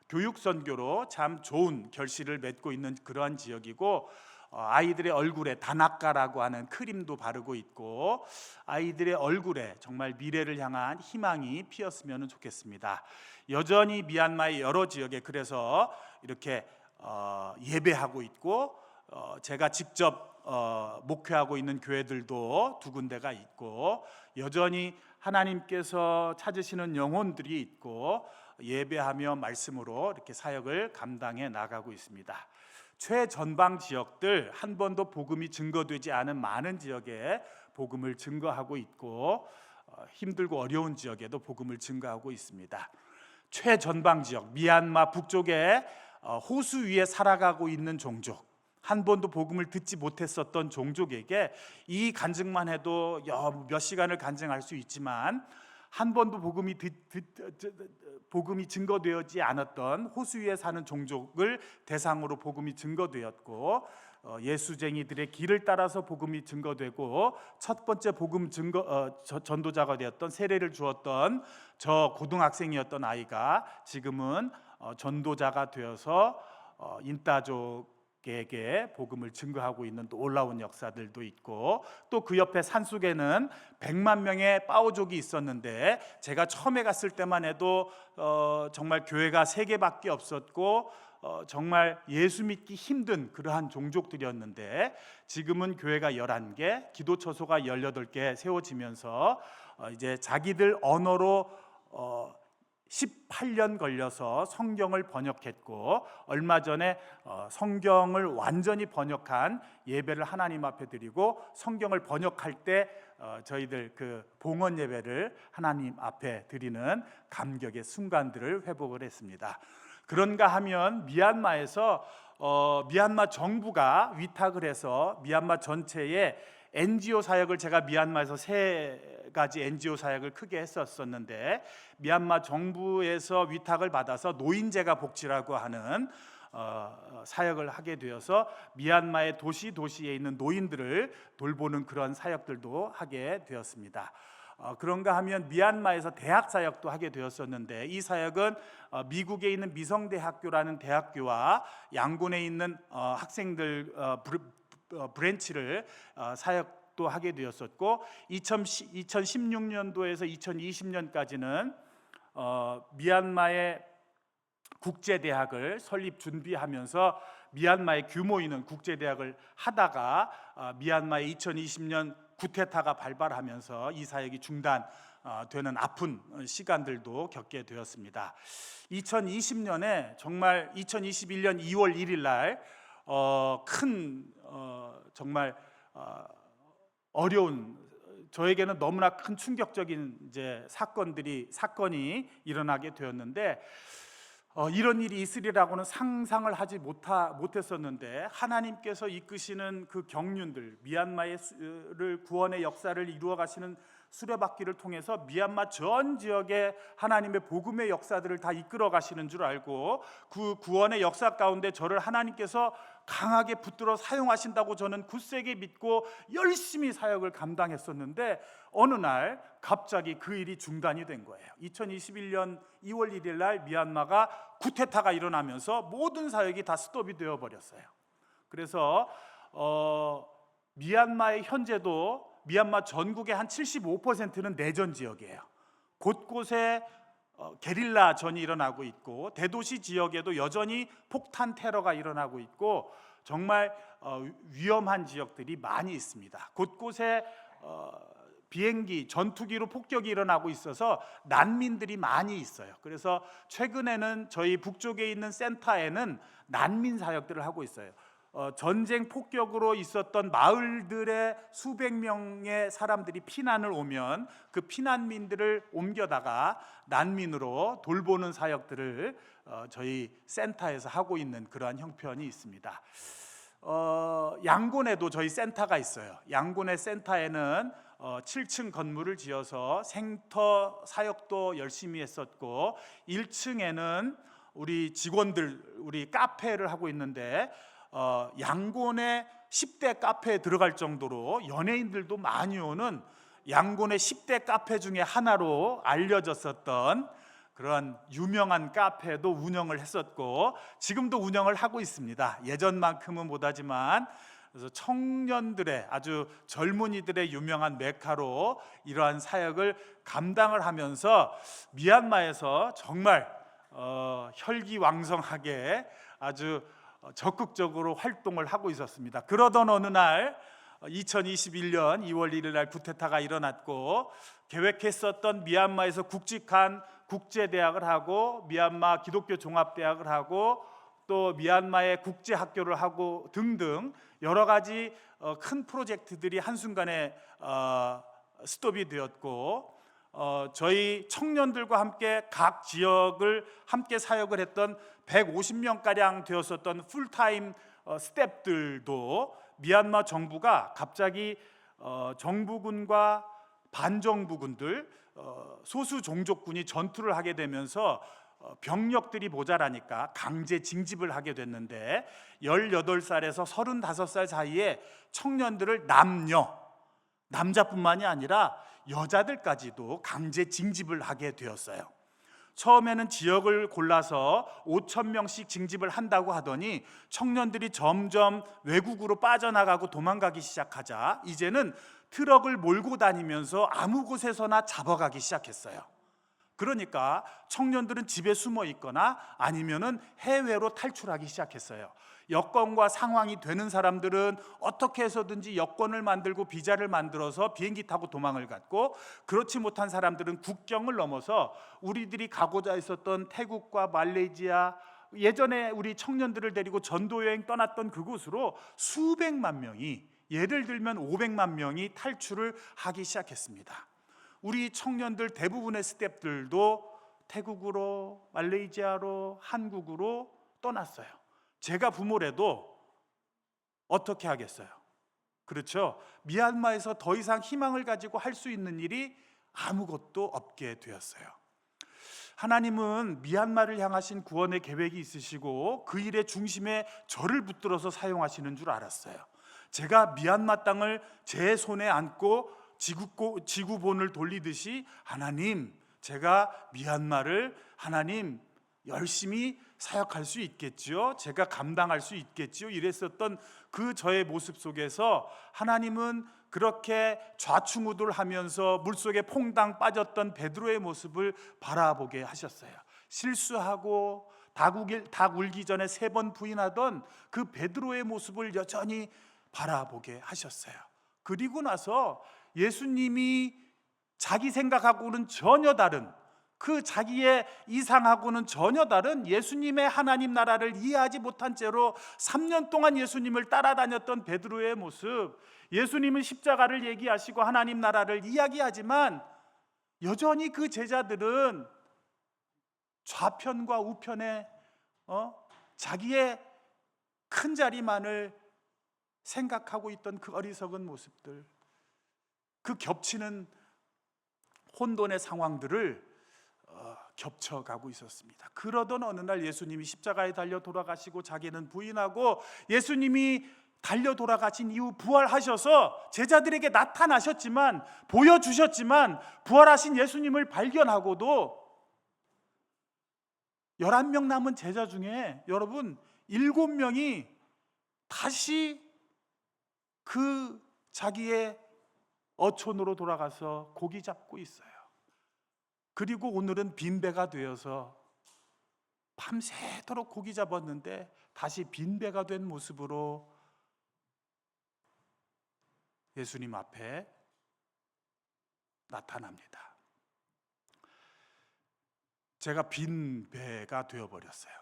교육 선교로 참 좋은 결실을 맺고 있는 그러한 지역이고, 아이들의 얼굴에 다나카라고 하는 크림도 바르고 있고, 아이들의 얼굴에 정말 미래를 향한 희망이 피었으면 좋겠습니다. 여전히 미얀마의 여러 지역에 그래서 이렇게 예배하고 있고, 제가 직접 목회하고 있는 교회들도 두 군데가 있고, 여전히 하나님께서 찾으시는 영혼들이 있고, 예배하며 말씀으로 이렇게 사역을 감당해 나가고 있습니다. 최전방 지역들, 한 번도 복음이 증거되지 않은 많은 지역에 복음을 증거하고 있고, 힘들고 어려운 지역에도 복음을 증거하고 있습니다. 최전방 지역 미얀마 북쪽에 호수 위에 살아가고 있는 종족, 한 번도 복음을 듣지 못했었던 종족에게 이 간증만 해도 몇 시간을 간증할 수 있지만 한 번도 복음이 증거되지 않았던 호수 위에 사는 종족을 대상으로 복음이 증거되었고, 예수쟁이들의 길을 따라서 복음이 증거되고, 첫 번째 복음 전도자가 되었던 세례를 주었던 저 고등학생이었던 아이가 지금은 전도자가 되어서 인따족에게 복음을 증거하고 있는 놀라운 역사들도 있고, 또 그 옆에 산속에는 100만 명의 빠오족이 있었는데, 제가 처음에 갔을 때만 해도 정말 교회가 3개밖에 없었고 정말 예수 믿기 힘든 그러한 종족들이었는데, 지금은 교회가 11개, 기도처소가 18개 세워지면서 이제 자기들 언어로 18년 걸려서 성경을 번역했고, 얼마 전에 성경을 완전히 번역한 예배를 하나님 앞에 드리고, 성경을 번역할 때 저희들 그 봉헌 예배를 하나님 앞에 드리는 감격의 순간들을 회복을 했습니다. 그런가 하면 미얀마에서 미얀마 정부가 위탁을 해서 미얀마 전체에 NGO 사역을, 제가 미얀마에서 3가지 NGO 사역을 크게 했었는데, 미얀마 정부에서 위탁을 받아서 노인재가 복지라고 하는 사역을 하게 되어서 미얀마의 도시에 있는 노인들을 돌보는 그런 사역들도 하게 되었습니다. 그런가 하면 미얀마에서 대학 사역도 하게 되었었는데, 이 사역은 미국에 있는 미성대학교라는 대학교와 양곤에 있는 학생들 브랜치를 사역도 하게 되었었고, 2016년도에서 2020년까지는 미얀마의 국제대학을 설립 준비하면서 미얀마의 규모 있는 국제대학을 하다가 미얀마의 2020년 쿠데타가 발발하면서 이 사역이 중단되는 아픈 시간들도 겪게 되었습니다. 2020년에 정말 2021년 2월 1일 날 큰 정말 어려운, 저에게는 너무나 큰 충격적인 이제 사건이 일어나게 되었는데, 이런 일이 있으리라고는 상상을 하지 못했었는데, 하나님께서 이끄시는 그 경륜들, 미얀마를 구원의 역사를 이루어 가시는 수레바퀴를 통해서 미얀마 전 지역에 하나님의 복음의 역사들을 다 이끌어 가시는 줄 알고, 그 구원의 역사 가운데 저를 하나님께서 강하게 붙들어 사용하신다고 저는 굳세게 믿고 열심히 사역을 감당했었는데, 어느 날 갑자기 그 일이 중단이 된 거예요. 2021년 2월 1일 날 미얀마가 쿠데타가 일어나면서 모든 사역이 다 스톱이 되어 버렸어요. 그래서 미얀마의 현재도 미얀마 전국의 한 75%는 내전 지역이에요. 곳곳에 게릴라전이 일어나고 있고, 대도시 지역에도 여전히 폭탄 테러가 일어나고 있고, 정말 위험한 지역들이 많이 있습니다. 곳곳에 비행기, 전투기로 폭격이 일어나고 있어서 난민들이 많이 있어요. 그래서 최근에는 저희 북쪽에 있는 센터에는 난민 사역들을 하고 있어요. 전쟁 폭격으로 있었던 마을들의 수백 명의 사람들이 피난을 오면 그 피난민들을 옮겨다가 난민으로 돌보는 사역들을 저희 센터에서 하고 있는 그러한 형편이 있습니다. 양곤에도 저희 센터가 있어요. 양곤의 센터에는 7층 건물을 지어서 생터 사역도 열심히 했었고, 1층에는 우리 직원들, 우리 카페를 하고 있는데, 양곤의 10대 카페에 들어갈 정도로 연예인들도 많이 오는 양곤의 10대 카페 중에 하나로 알려졌었던 그런 유명한 카페도 운영을 했었고, 지금도 운영을 하고 있습니다. 예전만큼은 못하지만, 그래서 청년들의, 아주 젊은이들의 유명한 메카로 이러한 사역을 감당을 하면서 미얀마에서 정말 혈기왕성하게 아주 적극적으로 활동을 하고 있었습니다. 그러던 어느 날 2021년 2월 1일 날 쿠데타가 일어났고, 계획했었던 미얀마에서 굵직한 국제대학을 하고, 미얀마 기독교 종합대학을 하고, 또 미얀마의 국제학교를 하고 등등 여러 가지 큰 프로젝트들이 한순간에 스톱이 되었고, 저희 청년들과 함께 각 지역을 함께 사역을 했던 150명가량 되었었던 풀타임 스태프들도 미얀마 정부가 갑자기 정부군과 반정부군들 소수 종족군이 전투를 하게 되면서 병력들이 모자라니까 강제 징집을 하게 됐는데 18살에서 35살 사이에 청년들을 남자뿐만이 아니라 여자들까지도 강제 징집을 하게 되었어요. 처음에는 지역을 골라서 5,000명씩 징집을 한다고 하더니 청년들이 점점 외국으로 빠져나가고 도망가기 시작하자 이제는 트럭을 몰고 다니면서 아무 곳에서나 잡아가기 시작했어요. 그러니까 청년들은 집에 숨어 있거나 아니면은 해외로 탈출하기 시작했어요. 여건과 상황이 되는 사람들은 어떻게 해서든지 여권을 만들고 비자를 만들어서 비행기 타고 도망을 갔고, 그렇지 못한 사람들은 국경을 넘어서 우리들이 가고자 했었던 태국과 말레이시아, 예전에 우리 청년들을 데리고 전도여행 떠났던 그곳으로 수백만 명이, 예를 들면 500만 명이 탈출을 하기 시작했습니다. 우리 청년들 대부분의 스태프들도 태국으로, 말레이시아로, 한국으로 떠났어요. 제가 부모래도 어떻게 하겠어요? 그렇죠? 미얀마에서 더 이상 희망을 가지고 할 수 있는 일이 아무것도 없게 되었어요. 하나님은 미얀마를 향하신 구원의 계획이 있으시고 그 일의 중심에 저를 붙들어서 사용하시는 줄 알았어요. 제가 미얀마 땅을 제 손에 안고 지구본을 돌리듯이 하나님, 제가 미얀마를 하나님 열심히 사역할 수 있겠지요, 제가 감당할 수 있겠지요, 이랬었던 그 저의 모습 속에서 하나님은 그렇게 좌충우돌하면서 물속에 퐁당 빠졌던 베드로의 모습을 바라보게 하셨어요. 실수하고 닭 울기 전에 3번 부인하던 그 베드로의 모습을 여전히 바라보게 하셨어요. 그리고 나서 예수님이 자기 생각하고는 전혀 다른, 그 자기의 이상하고는 전혀 다른 예수님의 하나님 나라를 이해하지 못한 채로 3년 동안 예수님을 따라다녔던 베드로의 모습, 예수님은 십자가를 얘기하시고 하나님 나라를 이야기하지만 여전히 그 제자들은 좌편과 우편에 자기의 큰 자리만을 생각하고 있던 그 어리석은 모습들, 그 겹치는 혼돈의 상황들을 겹쳐가고 있었습니다. 그러던 어느 날 예수님이 십자가에 달려 돌아가시고 자기는 부인하고, 예수님이 달려 돌아가신 이후 부활하셔서 제자들에게 나타나셨지만, 보여주셨지만, 부활하신 예수님을 발견하고도 11명 남은 제자 중에 여러분 7명이 다시 그 자기의 어촌으로 돌아가서 고기 잡고 있어요. 그리고 오늘은 빈배가 되어서 밤새도록 고기 잡았는데 다시 빈배가 된 모습으로 예수님 앞에 나타납니다. 제가 빈배가 되어버렸어요.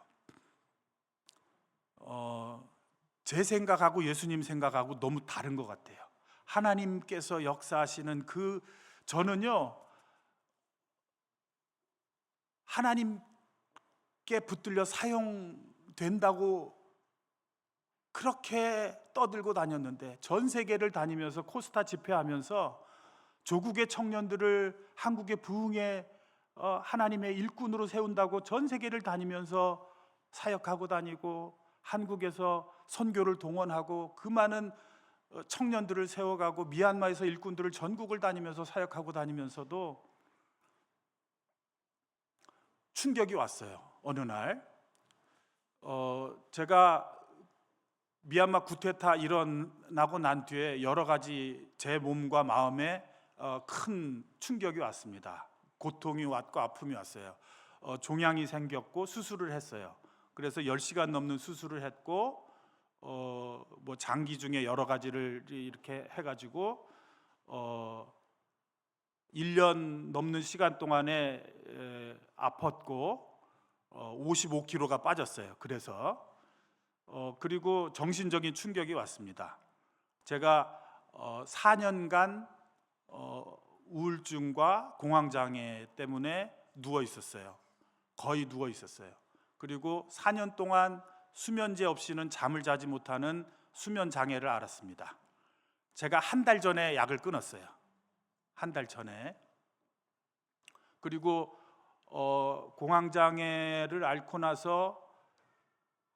제 생각하고 예수님 생각하고 너무 다른 것 같아요. 하나님께서 역사하시는 저는요, 하나님께 붙들려 사용된다고 그렇게 떠들고 다녔는데, 전 세계를 다니면서 코스타 집회하면서 조국의 청년들을 한국의 부흥의 하나님의 일꾼으로 세운다고 전 세계를 다니면서 사역하고 다니고, 한국에서 선교를 동원하고 그 많은 청년들을 세워가고 미얀마에서 일꾼들을 전국을 다니면서 사역하고 다니면서도 충격이 왔어요. 어느 날 제가 미얀마 쿠데타 일어나고 난 뒤에 여러 가지 제 몸과 마음에 큰 충격이 왔습니다. 고통이 왔고 아픔이 왔어요. 종양이 생겼고 수술을 했어요. 그래서 10시간 넘는 수술을 했고 뭐 장기 중에 여러 가지를 이렇게 해가지고 1년 넘는 시간 동안에 아팠고 55kg가 빠졌어요. 그래서 그리고 정신적인 충격이 왔습니다. 제가 4년간 우울증과 공황장애 때문에 누워 있었어요. 거의 누워 있었어요. 그리고 4년 동안 수면제 없이는 잠을 자지 못하는 수면 장애를 앓았습니다. 제가 한 달 전에 약을 끊었어요. 한 달 전에. 그리고 공황장애를 앓고 나서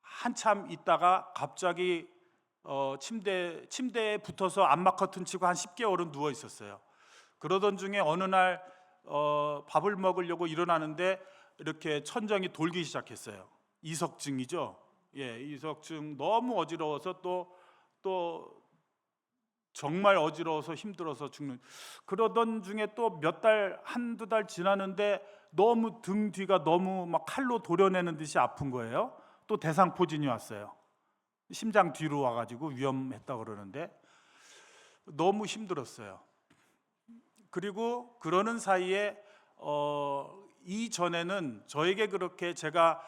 한참 있다가 갑자기 침대에 붙어서 암막 커튼 치고 한 10개월은 누워 있었어요. 그러던 중에 어느 날 밥을 먹으려고 일어나는데 이렇게 천정이 돌기 시작했어요. 이석증이죠. 예, 이석증. 너무 어지러워서 또 정말 어지러워서 힘들어서 죽는. 그러던 중에 또 몇 달, 한두 달 지나는데 너무 등 뒤가 너무 막 칼로 도려내는 듯이 아픈 거예요. 또 대상포진이 왔어요. 심장 뒤로 와가지고 위험했다고 그러는데 너무 힘들었어요. 그리고 그러는 사이에 이전에는 저에게 그렇게 제가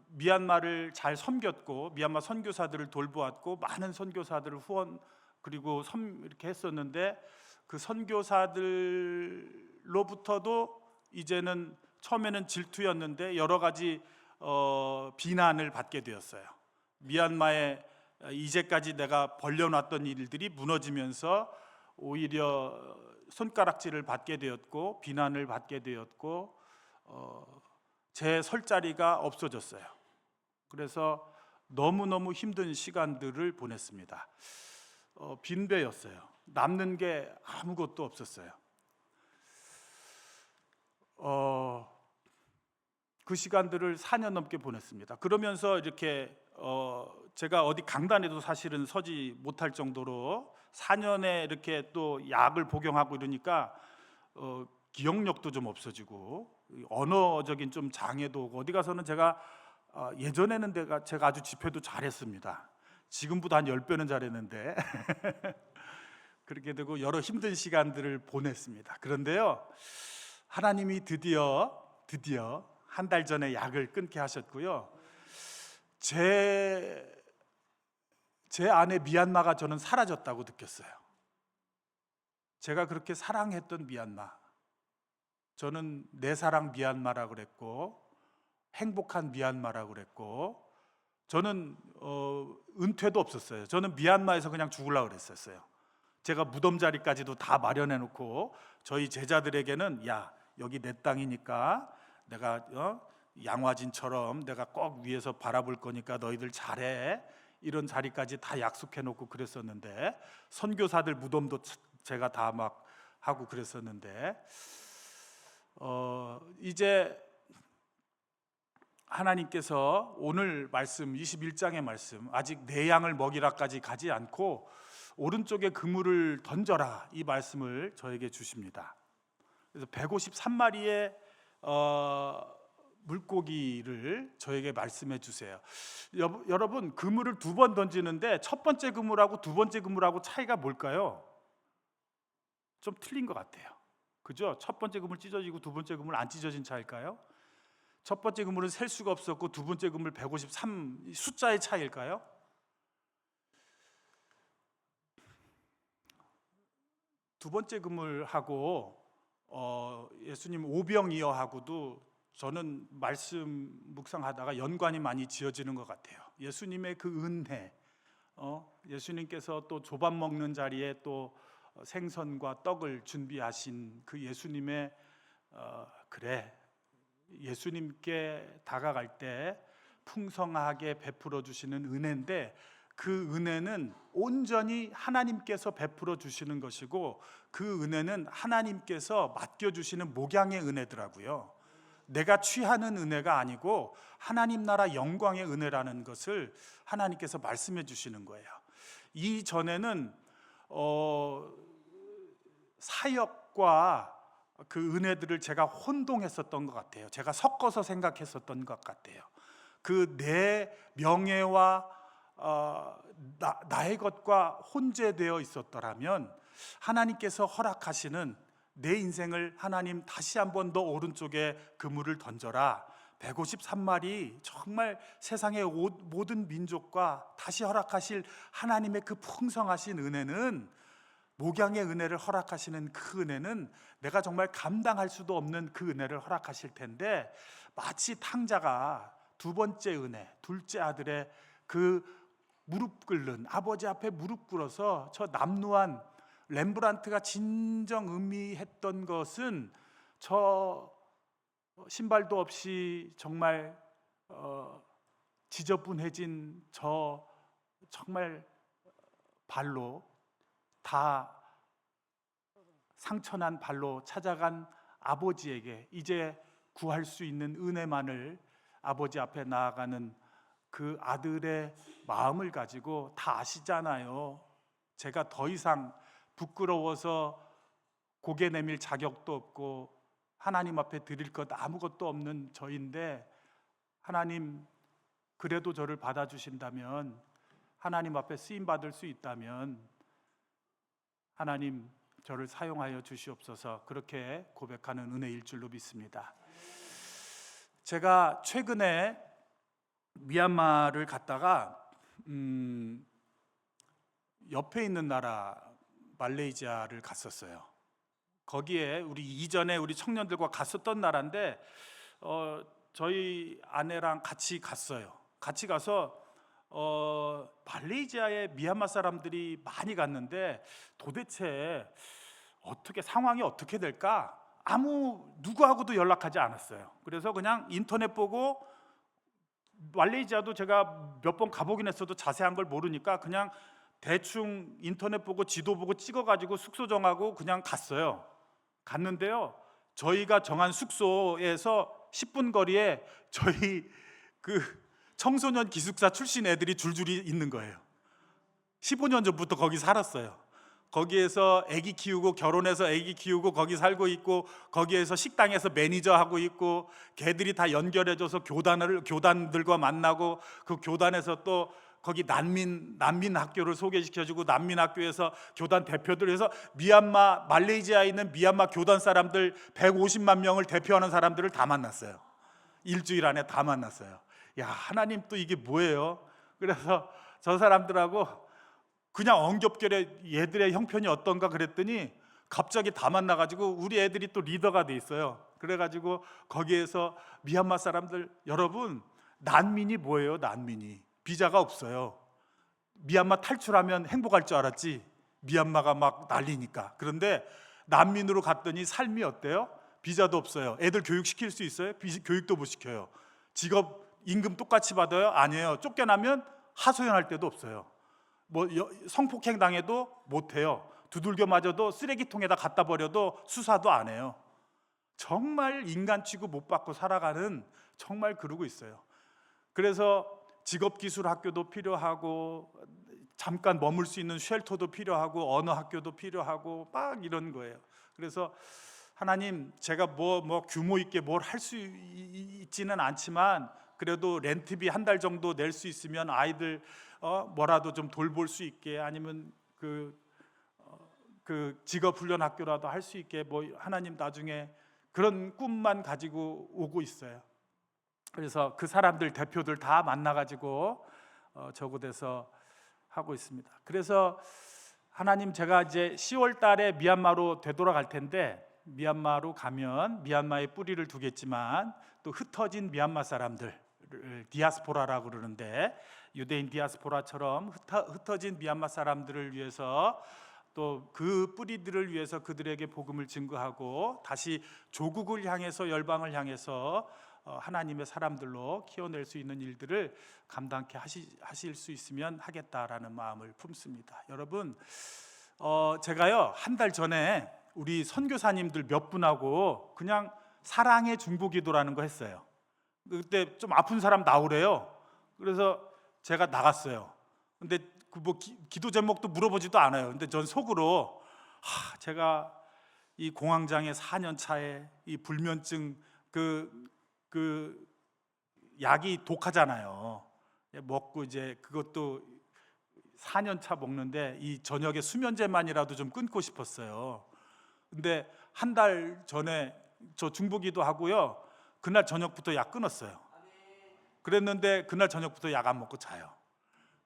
미얀마를 잘 섬겼고 미얀마 선교사들을 돌보았고 많은 선교사들을 후원 그리고 이렇게 했었는데 그 선교사들로부터도 이제는 처음에는 질투였는데 여러 가지 비난을 받게 되었어요. 미얀마에 이제까지 내가 벌려놨던 일들이 무너지면서 오히려 손가락질을 받게 되었고 비난을 받게 되었고 제 설 자리가 없어졌어요. 그래서 너무너무 힘든 시간들을 보냈습니다. 빈배였어요. 남는 게 아무것도 없었어요. 그 시간들을 4년 넘게 보냈습니다. 그러면서 이렇게 제가 어디 강단에도 사실은 서지 못할 정도로 4년에 이렇게 또 약을 복용하고 이러니까 기억력도 좀 없어지고 언어적인 좀 장애도 오고 어디 가서는 제가 예전에는 제가 아주 집회도 잘했습니다. 지금보다 한 10배는 잘했는데 그렇게 되고 여러 힘든 시간들을 보냈습니다. 그런데요, 하나님이 드디어 한 달 전에 약을 끊게 하셨고요. 제 안에 미얀마가 저는 사라졌다고 느꼈어요. 제가 그렇게 사랑했던 미얀마, 저는 내 사랑 미얀마라고 그랬고 행복한 미얀마라고 그랬고 저는 은퇴도 없었어요. 저는 미얀마에서 그냥 죽으려고 그랬었어요. 제가 무덤 자리까지도 다 마련해 놓고 저희 제자들에게는 야, 여기 내 땅이니까 내가 양화진처럼 내가 꼭 위에서 바라볼 거니까 너희들 잘해, 이런 자리까지 다 약속해 놓고 그랬었는데 선교사들 무덤도 제가 다 막 하고 그랬었는데 이제 하나님께서 오늘 말씀 21장의 말씀, 아직 내 양을 먹이라까지 가지 않고 오른쪽에 그물을 던져라, 이 말씀을 저에게 주십니다. 그래서 153마리의 물고기를 저에게 말씀해 주세요. 여러분, 그물을 2번 던지는데 첫 번째 그물하고 두 번째 그물하고 차이가 뭘까요? 좀 틀린 것 같아요. 그죠? 첫 번째 그물 찢어지고 두 번째 그물 안 찢어진 차일까요? 첫 번째 그물은 셀 수가 없었고 두 번째 그물 153 숫자의 차이일까요? 두 번째 그물하고 예수님 오병이어하고도 저는 말씀 묵상하다가 연관이 많이 지어지는 것 같아요. 예수님의 그 은혜, 예수님께서 또 조밥 먹는 자리에 또 생선과 떡을 준비하신 그 예수님의 그래, 예수님께 다가갈 때 풍성하게 베풀어 주시는 은혜인데 그 은혜는 온전히 하나님께서 베풀어 주시는 것이고 그 은혜는 하나님께서 맡겨 주시는 목양의 은혜더라고요. 내가 취하는 은혜가 아니고 하나님 나라 영광의 은혜라는 것을 하나님께서 말씀해 주시는 거예요. 이전에는 사역과 그 은혜들을 제가 혼동했었던 것 같아요. 제가 섞어서 생각했었던 것 같아요. 그 내 명예와 나의 것과 혼재되어 있었더라면 하나님께서 허락하시는 내 인생을 하나님 다시 한 번 더 오른쪽에 그물을 던져라, 153마리 정말 세상의 모든 민족과 다시 허락하실 하나님의 그 풍성하신 은혜는 목양의 은혜를 허락하시는 그 은혜는 내가 정말 감당할 수도 없는 그 은혜를 허락하실 텐데, 마치 탕자가 두 번째 은혜, 둘째 아들의 그 무릎 꿇는, 아버지 앞에 무릎 꿇어서 저 남루한, 렘브란트가 진정 의미했던 것은 저 신발도 없이 정말 지저분해진 저 정말 발로, 다 상처난 발로 찾아간 아버지에게 이제 구할 수 있는 은혜만을, 아버지 앞에 나아가는 그 아들의 마음을 가지고, 다 아시잖아요. 제가 더 이상 부끄러워서 고개 내밀 자격도 없고 하나님 앞에 드릴 것 아무것도 없는 저인데, 하나님 그래도 저를 받아주신다면, 하나님 앞에 쓰임받을 수 있다면 하나님 저를 사용하여 주시옵소서, 그렇게 고백하는 은혜일 줄로 믿습니다. 제가 최근에 미얀마를 갔다가 옆에 있는 나라 말레이시아를 갔었어요. 거기에 우리 이전에 우리 청년들과 갔었던 나라인데 저희 아내랑 같이 갔어요. 같이 가서 말레이시아에 미얀마 사람들이 많이 갔는데 도대체 어떻게 상황이 어떻게 될까? 누구하고도 연락하지 않았어요. 그래서 그냥 인터넷 보고, 말레이시아도 제가 몇 번 가보긴 했어도 자세한 걸 모르니까 그냥 대충 인터넷 보고 지도 보고 찍어가지고 숙소 정하고 그냥 갔어요. 갔는데요, 저희가 정한 숙소에서 10분 거리에 저희 그 청소년 기숙사 출신 애들이 줄줄이 있는 거예요. 15년 전부터 거기 살았어요. 거기에서 아기 키우고, 결혼해서 아기 키우고 거기 살고 있고, 거기에서 식당에서 매니저 하고 있고, 걔들이 다 연결해줘서 교단들과 만나고, 그 교단에서 또 거기 난민 학교를 소개시켜주고, 난민 학교에서 교단 대표들 해서 미얀마, 말레이시아에 있는 미얀마 교단 사람들 150만 명을 대표하는 사람들을 다 만났어요. 일주일 안에 다 만났어요. 야, 하나님 또 이게 뭐예요? 그래서 저 사람들하고 그냥 엉겹결에 얘들의 형편이 어떤가 그랬더니 갑자기 다 만나가지고, 우리 애들이 또 리더가 돼 있어요. 그래가지고 거기에서 미얀마 사람들, 여러분 난민이 뭐예요? 난민이 비자가 없어요. 미얀마 탈출하면 행복할 줄 알았지, 미얀마가 막 난리니까. 그런데 난민으로 갔더니 삶이 어때요? 비자도 없어요. 애들 교육시킬 수 있어요? 교육도 못 시켜요. 직업 임금 똑같이 받아요? 아니에요. 쫓겨나면 하소연할 데도 없어요. 성폭행 당해도 못해요. 두들겨 맞아도 쓰레기통에다 갖다 버려도 수사도 안 해요. 정말 인간 취급 못 받고 살아가는, 정말 그러고 있어요. 그래서 직업기술학교도 필요하고, 잠깐 머물 수 있는 쉘터도 필요하고, 언어 학교도 필요하고, 막 이런 거예요. 그래서 하나님, 제가 뭐 규모 있게 뭘 할 수 있지는 않지만 그래도 렌트비 한 달 정도 낼 수 있으면 아이들 뭐라도 좀 돌볼 수 있게, 아니면 그 직업훈련 학교라도 할 수 있게, 하나님 나중에 그런 꿈만 가지고 오고 있어요. 그래서 그 사람들 대표들 다 만나가지고 저곳에서 하고 있습니다. 그래서 하나님, 제가 이제 10월 달에 미얀마로 되돌아갈 텐데, 미얀마로 가면 미얀마에 뿌리를 두겠지만 또 흩어진 미얀마 사람들, 디아스포라라고 그러는데, 유대인 디아스포라처럼 흩어진 미얀마 사람들을 위해서, 또 그 뿌리들을 위해서 그들에게 복음을 증거하고 다시 조국을 향해서, 열방을 향해서 하나님의 사람들로 키워낼 수 있는 일들을 감당케 하실 수 있으면 하겠다라는 마음을 품습니다. 여러분, 제가요 한 달 전에 우리 선교사님들 몇 분하고 그냥 사랑의 중보기도라는 거 했어요. 그때 좀 아픈 사람 나오래요. 그래서 제가 나갔어요. 근데 기도 제목도 물어보지도 않아요. 근데 전 속으로 제가 이 공황장애 4년 차에 이 불면증 그 약이 독하잖아요. 먹고 이제 그것도 4년 차 먹는데 이 저녁에 수면제만이라도 좀 끊고 싶었어요. 근데 한 달 전에 저 중보기도 하고요, 그날 저녁부터 약 끊었어요. 그랬는데 그날 저녁부터 약 안 먹고 자요.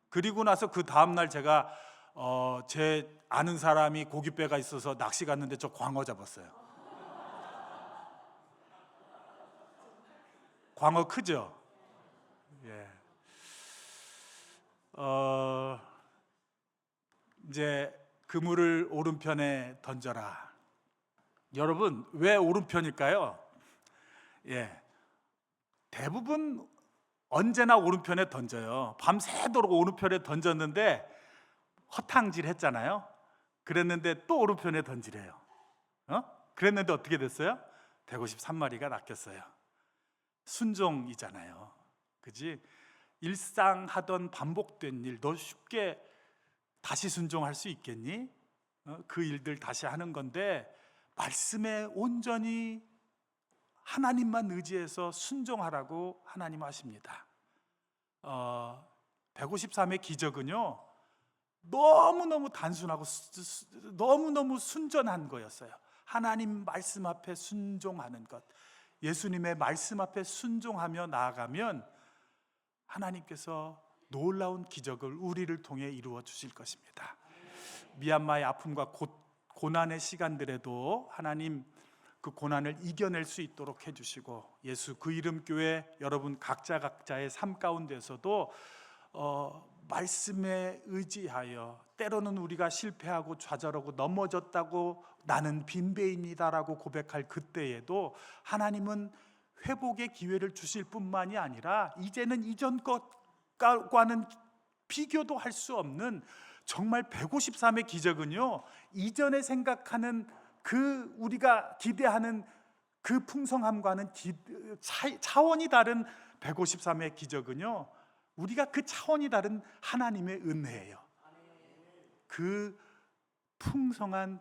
그리고 나서 그 다음날 제가 제 아는 사람이 고깃배가 있어서 낚시 갔는데 저 광어 잡았어요. 광어 크죠? 예. 이제 그물을 오른편에 던져라. 여러분, 왜 오른편일까요? 예. 대부분 언제나 오른편에 던져요. 밤새도록 오른편에 던졌는데 허탕질 했잖아요. 그랬는데 또 오른편에 던지래요. 그랬는데 어떻게 됐어요? 153마리가 낚였어요. 순종이잖아요. 그지? 일상 하던 반복된 일, 너 쉽게 다시 순종할 수 있겠니? 그 일들 다시 하는 건데, 말씀에 온전히 하나님만 의지해서 순종하라고 하나님 하십니다. 153의 기적은요, 너무너무 단순하고 너무너무 순전한 거였어요. 하나님 말씀 앞에 순종하는 것, 예수님의 말씀 앞에 순종하며 나아가면 하나님께서 놀라운 기적을 우리를 통해 이루어 주실 것입니다. 미얀마의 아픔과 고난의 시간들에도 하나님 그 고난을 이겨낼 수 있도록 해주시고, 예수 그 이름 교회 여러분 각자의 삶 가운데서도 말씀에 의지하여, 때로는 우리가 실패하고 좌절하고 넘어졌다고 나는 빈배인이다라고 고백할 그때에도 하나님은 회복의 기회를 주실 뿐만이 아니라 이제는 이전 것과는 비교도 할 수 없는 정말 153의 기적은요, 이전에 생각하는 그 우리가 기대하는 그 풍성함과는 차원이 다른 153의 기적은요, 우리가 그 차원이 다른 하나님의 은혜예요. 그 풍성한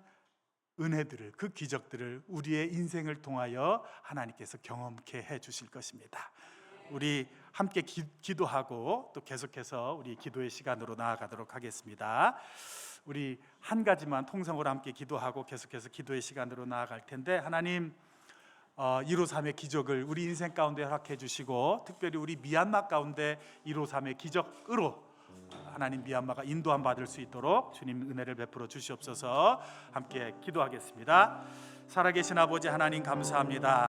은혜들을, 그 기적들을 우리의 인생을 통하여 하나님께서 경험케 해 주실 것입니다. 우리 함께 기도하고 또 계속해서 우리 기도의 시간으로 나아가도록 하겠습니다. 우리 한 가지만 통성으로 함께 기도하고 계속해서 기도의 시간으로 나아갈 텐데, 하나님 153의 기적을 우리 인생 가운데 허락해 주시고, 특별히 우리 미얀마 가운데 153의 기적으로 하나님 미얀마가 인도함 받을 수 있도록 주님 은혜를 베풀어 주시옵소서. 함께 기도하겠습니다. 살아계신 아버지 하나님 감사합니다.